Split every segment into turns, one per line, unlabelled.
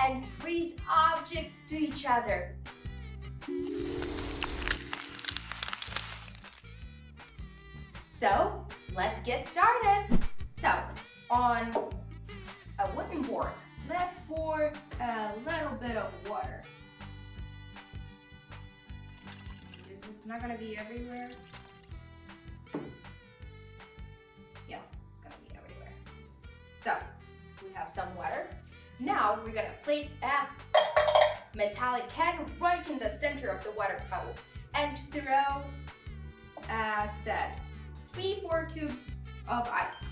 and freeze objects to each other. So, let's get started. So, on a wooden board, let's pour a little bit of water. This is not gonna be everywhere. Yeah, it's gonna be everywhere. So, we have some water. Now, we're gonna place a metallic can right in the center of the water puddle and throw, as said, 3-4 cubes of ice.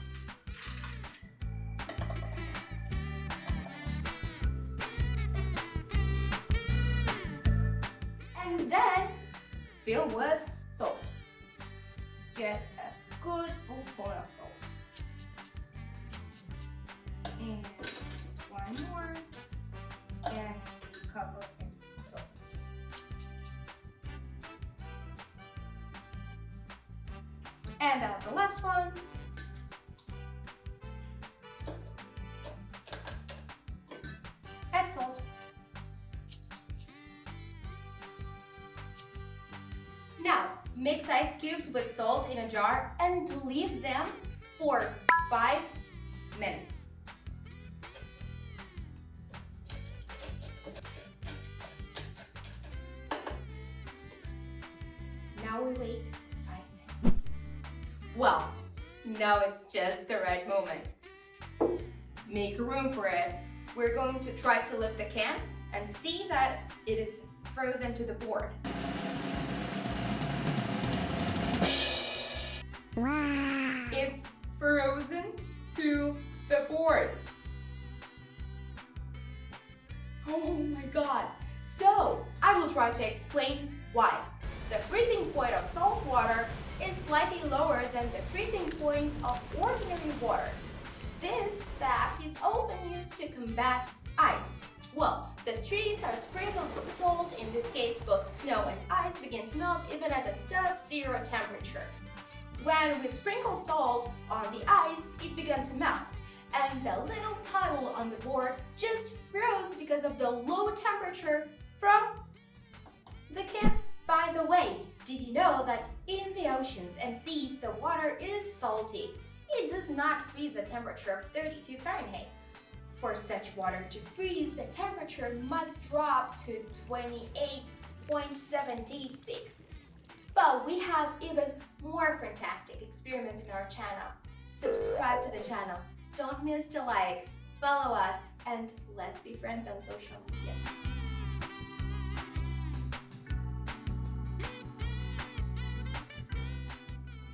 And then fill with salt. Get a good full spoon of salt. And one more. And cover in salt. And add the last one. Add salt. Now, mix ice cubes with salt in a jar and leave them for 5 minutes. Now we wait 5 minutes. Well, now it's just the right moment. Make room for it. We're going to try to lift the can and see that it is frozen to the board.
Wow!
It's frozen to the board. Oh my God. So, I will try to explain why. The freezing point of salt water is slightly lower than the freezing point of ordinary water. This fact is often used to combat ice. Well, the streets are sprinkled with salt. In this case, both snow and ice begin to melt even at a sub-zero temperature. When we sprinkled salt on the ice, it began to melt, and the little puddle on the board just froze because of the low temperature from the can. By the way, did you know that in the oceans and seas the water is salty? It does not freeze at a temperature of 32 Fahrenheit. For such water to freeze, the temperature must drop to 28.76. But we have even more fantastic experiments in our channel. Subscribe to the channel. Don't miss to like, follow us, and let's be friends on social media.